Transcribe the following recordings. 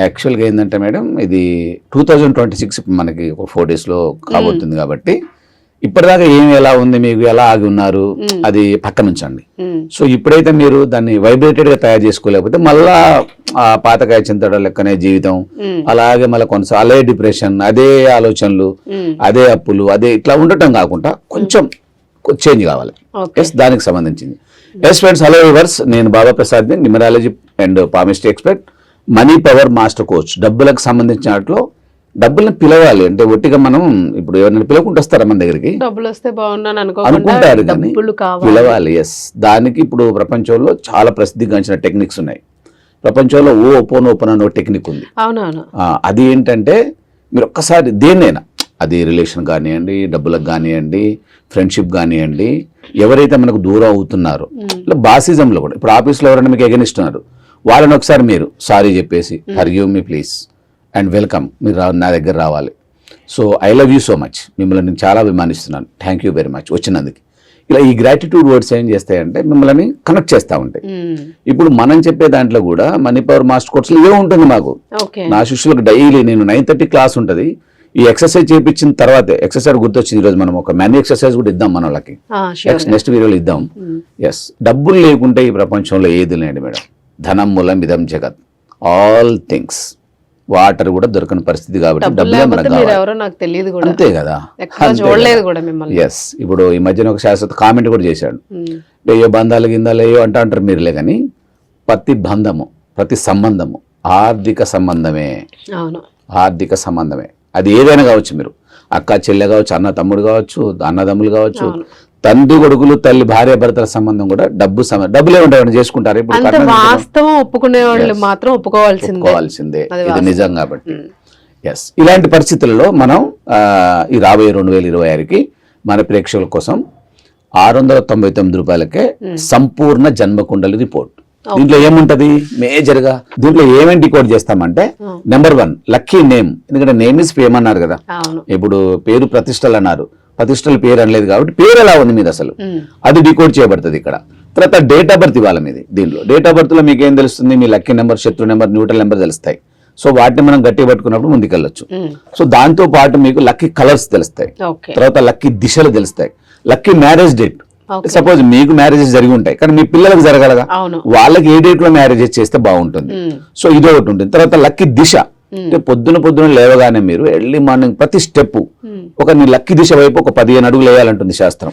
యాక్చువల్గా ఏంటంటే మేడం ఇది 2026 మనకి ఒక 4 daysలో కాబోతుంది కాబట్టి ఇప్పటిదాకా ఏమి ఎలా ఉంది మీకు ఎలా ఆగి ఉన్నారు అది పక్కన ఉంచండి. సో ఇప్పుడైతే మీరు దాన్ని వైబ్రేటెడ్గా తయారు చేసుకోలేకపోతే మళ్ళా ఆ పాతకాయ చింతడ లెక్కనే జీవితం అలాగే మళ్ళీ అదే డిప్రెషన్, అదే ఆలోచనలు, అదే అప్పులు, అదే ఇట్లా ఉండటం కాకుండా కొంచెం చేంజ్ కావాలి. ఎస్, దానికి సంబంధించింది. ఎస్ ఫ్రెండ్స్, హలో వ్యూవర్స్, నేను Baba Prasad, numerology and palmistry expert, money power master coach. డబ్బులకు సంబంధించిన వాటిలో డబ్బుల్ని పిలవాలి అంటే ఒట్టిగా మనం ఇప్పుడు ఎవరైనా పిలవకుండా వస్తారా మన దగ్గరికి? డబ్బులు వస్తే బాగున్నాను అనుకుంటారు కానీ పిలవాలి. ఎస్, దానికి ఇప్పుడు ప్రపంచంలో చాలా ప్రసిద్ధిగాంచిన టెక్నిక్స్ ఉన్నాయి. ప్రపంచంలో ఓపెన్ అనే టెక్నిక్ ఉంది. అవునవును. అది ఏంటంటే మీరు ఒక్కసారి దేన్నైనా, అది రిలేషన్ కానివ్వండి, డబ్బులకు కానివ్వండి, ఫ్రెండ్షిప్ కానివ్వండి, ఎవరైతే మనకు దూరం అవుతున్నారో, బాసిజంలో కూడా ఇప్పుడు ఆఫీస్లో ఎవరైనా మీకు ఎగనిస్ట్ ఉన్నారు, వాళ్ళని ఒకసారి మీరు సారీ చెప్పేసి forgive me please and welcome, మీరు నా దగ్గర రావాలి. So I love you so much, మిమ్మల్ని నేను చాలా అభిమానిస్తున్నాను, థ్యాంక్ యూ వెరీ మచ్ వచ్చినందుకు. ఇలా ఈ గ్రాటిట్యూడ్ వర్డ్స్ ఏం చేస్తాయంటే మిమ్మల్ని కనెక్ట్ చేస్తూ ఉంటాయి. ఇప్పుడు మనం చెప్పే దాంట్లో కూడా మనీ పవర్ మాస్టర్ కోర్సులో ఇవే ఉంటుంది. మాకు నా శిష్యులకు డైలీ నేను 9:30 క్లాస్ ఉంటుంది. ఈ ఎక్సర్సైజ్ చేయించిన తర్వాతే ఎక్సర్సైజ్ గుర్తొచ్చింది. ఈరోజు మనం ఒక మ్యాన్ ఎక్సర్సైజ్ కూడా ఇద్దాం మన వాళ్ళకి, నెక్స్ట్ వీడియోలో ఇద్దాం. ఎస్, డబ్బులు లేకుంటే ఈ ప్రపంచంలో ఏది లేండి మేడం. ధనం మూలం ఇదం జగత్, ఆల్ థింగ్స్. వాటర్ కూడా దొరకని పరిస్థితి కాబట్టి డబ్బులే మనకు కావాలి. అంతే కదా. ఎస్, ఇప్పుడు ఈ మధ్యన ఒక శాస్త్ర కామెంట్ కూడా చేశాడు, ఏ బంధాలు గిందాలు ఏయో అంటారు మీరులే, కానీ ప్రతి బంధము, ప్రతి సంబంధము ఆర్థిక సంబంధమే. ఆర్థిక సంబంధమే. అది ఏదైనా కావచ్చు, మీరు అక్క చెల్లె కావచ్చు, అన్న తమ్ముడు కావచ్చు, అన్నదమ్ములు కావచ్చు, తండ్రి కొడుకులు, తల్లి భార్య భర్తల సంబంధం కూడా డబ్బులే ఉంటాయి, చేసుకుంటారు. ఇప్పుడు వాస్తవం ఒప్పుకునే వాళ్ళు మాత్రం ఒప్పుకోవాల్సిందే, ఇది నిజం కాబట్టి. ఎస్, ఇలాంటి పరిస్థితుల్లో మనం ఈ రాబోయే 2026కి మన ప్రేక్షకుల కోసం 699 రూపాయలకే సంపూర్ణ జన్మకుండలి రిపోర్ట్. దీంట్లో ఏముంటది మేజర్ గా, దీంట్లో ఏమేమి డికోడ్ చేస్తామంటే, నెంబర్ 1 లక్కీ నేమ్. ఎందుకంటే నేమ్ ఇస్ ఫేమ్ అన్నారు కదా, ఇప్పుడు పేరు ప్రతిష్టలు అన్నారు, ప్రతిష్టల పేరు అనలేదు కాబట్టి పేరు ఎలా ఉంది మీద అసలు, అది డికోడ్ చేయబడుతుంది ఇక్కడ. తర్వాత డేట్ ఆఫ్ బర్త్ ఇవ్వాలి మీది. దీంట్లో డేట్ ఆఫ్ బర్త్ లో మీకు ఏం తెలుస్తుంది, మీ లక్కీ నెంబర్, శత్రు నెంబర్, న్యూట్రల్ నెంబర్ తెలుస్తాయి. సో వాటిని మనం గట్టి పట్టుకున్నప్పుడు ముందుకెళ్ళొచ్చు. సో దాంతో పాటు మీకు లక్కీ కలర్స్ తెలుస్తాయి, తర్వాత లక్కీ దిశలు తెలుస్తాయి, లక్కీ మ్యారేజ్ డేట్. సపోజ్ మీకు మ్యారేజెస్ జరిగి ఉంటాయి కానీ మీ పిల్లలకు జరగలగా, వాళ్ళకి ఏ డేట్ లో మ్యారేజెస్ చేస్తే బాగుంటుంది. సో ఇది ఒకటి ఉంటుంది. తర్వాత లక్కీ దిశ అంటే పొద్దున లేవగానే మీరు ఎర్లీ మార్నింగ్ ప్రతి స్టెప్ ఒక నీ లక్కీ దిశ వైపు ఒక 15 అడుగులు వేయాలంటుంది శాస్త్రం.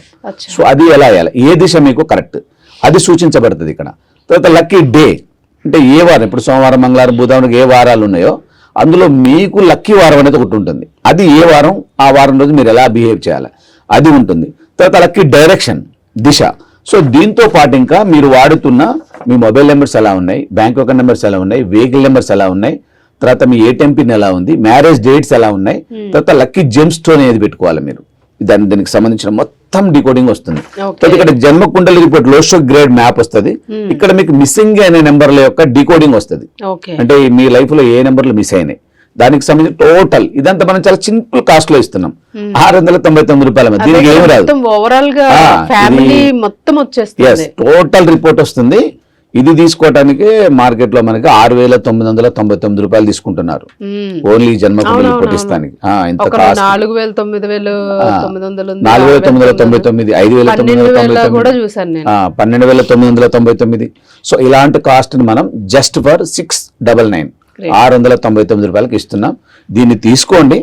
సో అది ఎలా వేయాలి, ఏ దిశ మీకు కరెక్ట్, అది సూచించబడుతుంది ఇక్కడ. తర్వాత లక్కీ డే అంటే ఏ వారం, ఇప్పుడు సోమవారం, మంగళవారం, బుధవారం ఏ వారాలు ఉన్నాయో అందులో మీకు లక్కీ వారం అనేది ఒకటి ఉంటుంది. అది ఏ వారం, ఆ వారం రోజు మీరు ఎలా బిహేవ్ చేయాలి అది ఉంటుంది. తర్వాత లక్కీ డైరెక్షన్, దిశ. సో దీంతో పాటు ఇంకా మీరు వాడుతున్న మీ మొబైల్ నెంబర్స్ ఎలా ఉన్నాయి, బ్యాంక్ అకౌంట్ నెంబర్స్ ఎలా ఉన్నాయి, వెహికల్ నెంబర్స్ ఎలా ఉన్నాయి, తర్వాత మీ ఏటీఎం పిన్ ఎలా ఉంది, మ్యారేజ్ డేట్స్ ఎలా ఉన్నాయి, తర్వాత లక్కీ జెమ్ స్టోన్ అనేది పెట్టుకోవాలి మీరు. దానికి సంబంధించిన మొత్తం డికోడింగ్ వస్తుంది. ఇక్కడ జన్మ kundali report Lo Shu grade map వస్తుంది. ఇక్కడ మీకు మిస్సింగ్ అయిన నెంబర్ల యొక్క డికోడింగ్ వస్తుంది. అంటే మీ లైఫ్ లో ఏ నెంబర్లు మిస్ అయినాయి దానికి సంబంధించి టోటల్ ఇదంతా మనం చాలా సింపుల్ కాస్ట్ లో ఇస్తున్నాం. 699 రూపాయల. దీనికి ఏమి రాదు, టోటల్ రిపోర్ట్ వస్తుంది. ఇది తీసుకోవడానికి మార్కెట్ లో మనకి 6,999 రూపాయలు తీసుకుంటున్నారు ఓన్లీ జన్మకుండలి రిపోర్ట్ ఇస్తానికి. 4,999, 12,999. సో ఇలాంటి కాస్ట్ ని మనం జస్ట్ ఫర్ 699 699 రూపాయలకి ఇస్తున్నాం. దీన్ని తీసుకోండి.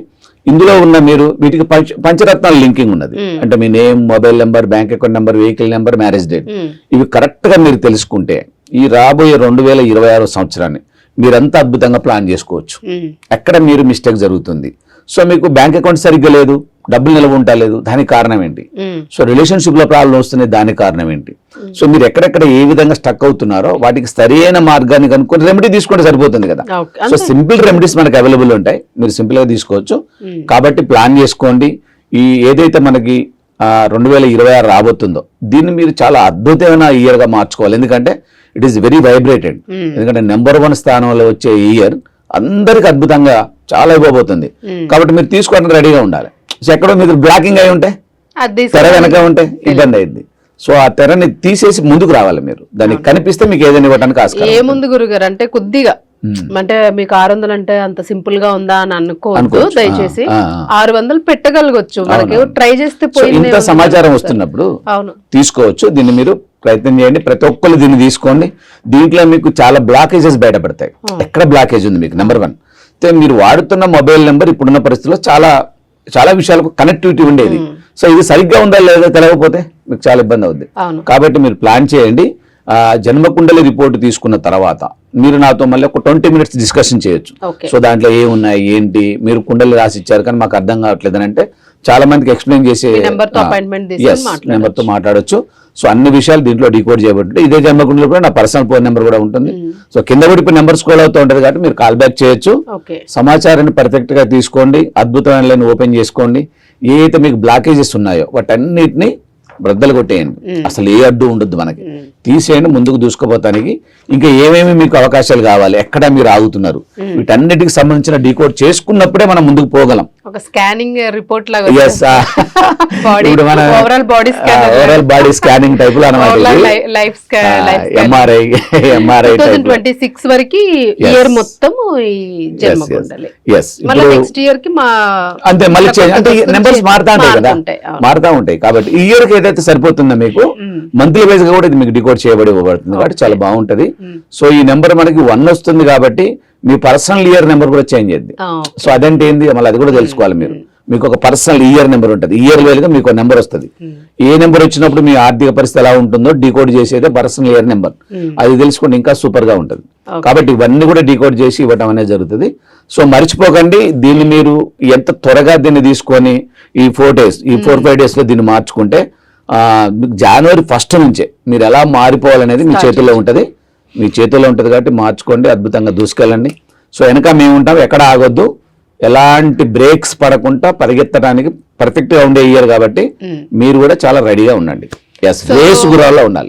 ఇందులో ఉన్న మీరు వీటికి పంచరత్నాల లింకింగ్ ఉన్నది. అంటే మీ name, mobile number, bank account number, vehicle number, marriage date, ఇవి కరెక్ట్ గా మీరు తెలుసుకుంటే ఈ రాబోయే 2026 సంవత్సరాన్ని మీరంతా అద్భుతంగా ప్లాన్ చేసుకోవచ్చు. ఎక్కడ మీరు మిస్టేక్ జరుగుతుంది, సో మీకు బ్యాంక్ అకౌంట్ సరిగ్గా లేదు, డబ్బులు నిల్వ ఉండలేదు, దానికి కారణం ఏంటి, సో రిలేషన్షిప్ లో ప్రాబ్లం వస్తున్నాయి, దానికి కారణం ఏంటి, సో మీరు ఎక్కడెక్కడ ఏ విధంగా స్టక్ అవుతున్నారో వాటికి సరైన మార్గాన్ని కనుక్కొని రెమెడీ తీసుకుంటే సరిపోతుంది కదా. సో సింపుల్ రెమెడీస్ మనకు అవైలబుల్ ఉంటాయి, మీరు సింపుల్ గా తీసుకోవచ్చు. కాబట్టి ప్లాన్ చేసుకోండి. ఈ ఏదైతే మనకి 2026 రాబోతుందో దీన్ని మీరు చాలా అద్భుతమైన ఇయర్ గా మార్చుకోవాలి. ఎందుకంటే ఇట్ ఈస్ వెరీ వైబ్రేటెడ్. ఎందుకంటే నెంబర్ 1 స్థానంలో వచ్చే ఇయర్ అందరికి అద్భుతంగా చాలా ఇవ్వబోతుంది. కాబట్టి మీరు తీసుకోవడానికి రెడీగా ఉండాలి. సో ఎక్కడో మీరు బ్లాకింగ్ అయి ఉంటే, తెర వెనక ఉంటే ఇబ్బంది అయింది. సో ఆ తెరని తీసేసి ముందుకు రావాలి. మీరు దానికి కనిపిస్తే మీకు ఏదైనా ఇవ్వడానికి ఆస్కారం. ఏ ముందు గురుగారు అంటే కొద్దిగా అంటే మీకు 600 అంటే అంత సింపుల్ గా ఉందా అని అనుకోవద్దు అనుకోవచ్చు. దయచేసి. ఆ. 600 పెట్టగలగొచ్చు, మనకి ట్రై చేస్తే సో పోయింది. ఇంత సమాచారం వస్తున్నప్పుడు అవును. తీసుకోవచ్చు. దీన్ని మీరు ప్రయత్నం చేయండి. ప్రతి ఒక్కరు దీన్ని తీసుకోండి. దీంట్లో మీకు చాలా బ్లాకేజెస్ బయటపడతాయి. ఎక్కడ బ్లాకేజ్ ఉంది మీకు నెంబర్ 1. అయితే మీరు వాడుతున్న మొబైల్ నెంబర్ ఇప్పుడున్న పరిస్థితుల్లో చాలా చాలా విషయాలకు కనెక్టివిటీ ఉండేది. సో ఇది సరిగ్గా ఉందా లేదా తెలియకపోతే మీకు చాలా ఇబ్బంది అవుద్ది. అవును. కాబట్టి మీరు ప్లాన్ చేయండి. జన్మకుండలి రిపోర్ట్ తీసుకున్న తర్వాత మీరు నాతో మళ్ళీ ఒక 20 మినిట్స్ డిస్కషన్ చేయొచ్చు. ఓకే. సో దాంట్లో ఏమున్నాయి ఏంటి, మీరు కుండలి రాసి ఇచ్చారు కానీ మాకు అర్థం కావట్లేదు అని అంటే చాలా మందికి ఎక్స్ప్లెయిన్ చేసే నెంబర్ తో అపాయింట్మెంట్ తీసుకొని నెంబర్ తో మాట్లాడొచ్చు. సో అన్ని విషయాలు దీంట్లో డీకోడ్ చేయబట్టి ఇదే జన్మకుండలి కూడా నా పర్సనల్ ఫోన్ నెంబర్ కూడా ఉంటుంది. సో కింద పడిపోయి నెంబర్ స్క్రోల్ అవుతూ ఉంటుంది కాబట్టి మీరు కాల్ బ్యాక్ చేయొచ్చు. ఓకే. సమాచారాన్ని పర్ఫెక్ట్ గా తీసుకోండి. అద్భుతమైన లైన్ ఓపెన్ చేసుకోండి. ఏ అయితే మీకు బ్లాకేజెస్ ఉన్నాయో వాటన్నిటిని బ్రద్దలు కొట్టేయండి. అసలు ఏ అడ్డు ఉండొద్దు మనకి. తీసేయండి. ముందుకు దూసుకుపోతానికి ఇంకా ఏమేమి మీకు అవకాశాలు కావాలి, ఎక్కడ మీరు ఆగుతున్నారు, వీటన్నిటికి సంబంధించిన డీకోడ్ చేసుకున్నప్పుడే మనం ముందుకు పోగలం. ఒక స్కానింగ్ రిపోర్ట్ లాగా Yes, ఇప్పుడు మన overall body overall body scanning type లో అనమాట. లైఫ్ ఎంఆర్ఐ 2026 వరకు ఇయర్ మొత్తం ఈ జన్మకుండలి. మళ్ళీ నెక్స్ట్ ఇయర్ కి మా అంతే మళ్ళీ అంటే నెంబర్స్ మారుతా ఉంటాయి కదా, మారుతా ఉంటాయి. కాబట్టి ఈ ఇయర్ కి ఏదైతే సరిపోతుందో మీకు మంత్లీ వైజ్ గా కూడా ఇది మీకు డికోడ్ చేయబడి ఇవ్వబడుతుంది కాబట్టి చాలా బాగుంటది. సో ఈ నెంబర్ మనకి 1 వస్తుంది కాబట్టి మీ పర్సనల్ ఇయర్ నెంబర్ కూడా చేంజ్ అయ్యింది. సో అదంటే ఏంది మళ్ళీ అది కూడా తెలుసుకోవాలి మీరు. మీకు ఒక పర్సనల్ ఇయర్ నెంబర్ ఉంటుంది. ఇయర్ వేలుగా మీకు నెంబర్ వస్తుంది. ఏ నెంబర్ వచ్చినప్పుడు మీ ఆర్థిక పరిస్థితి ఎలా ఉంటుందో డీకోడ్ చేసేదే పర్సనల్ ఇయర్ నెంబర్. అది తెలుసుకుంటే ఇంకా సూపర్ గా ఉంటుంది. కాబట్టి ఇవన్నీ కూడా డీకోడ్ చేసి ఇవ్వడం అనేది జరుగుతుంది. సో మర్చిపోకండి. దీన్ని మీరు ఎంత త్వరగా దీన్ని తీసుకొని ఈ 4-5 డేస్ లో దీన్ని మార్చుకుంటే జనవరి 1 నుంచే మీరు ఎలా మారిపోవాలనేది మీ చేతుల్లో ఉంటుంది. మీ చేతుల్లో ఉంటుంది కాబట్టి మార్చుకోండి. అద్భుతంగా దూసుకెళ్ళండి. సో వెనక మేము ఉంటాం, ఎక్కడ ఆగొద్దు. ఎలాంటి బ్రేక్స్ పడకుండా పరిగెత్తడానికి పర్ఫెక్ట్ గా ఉండే ఇయర్ కాబట్టి మీరు కూడా చాలా రెడీగా ఉండండి. రేస్ గురాల్లో ఉండాలి.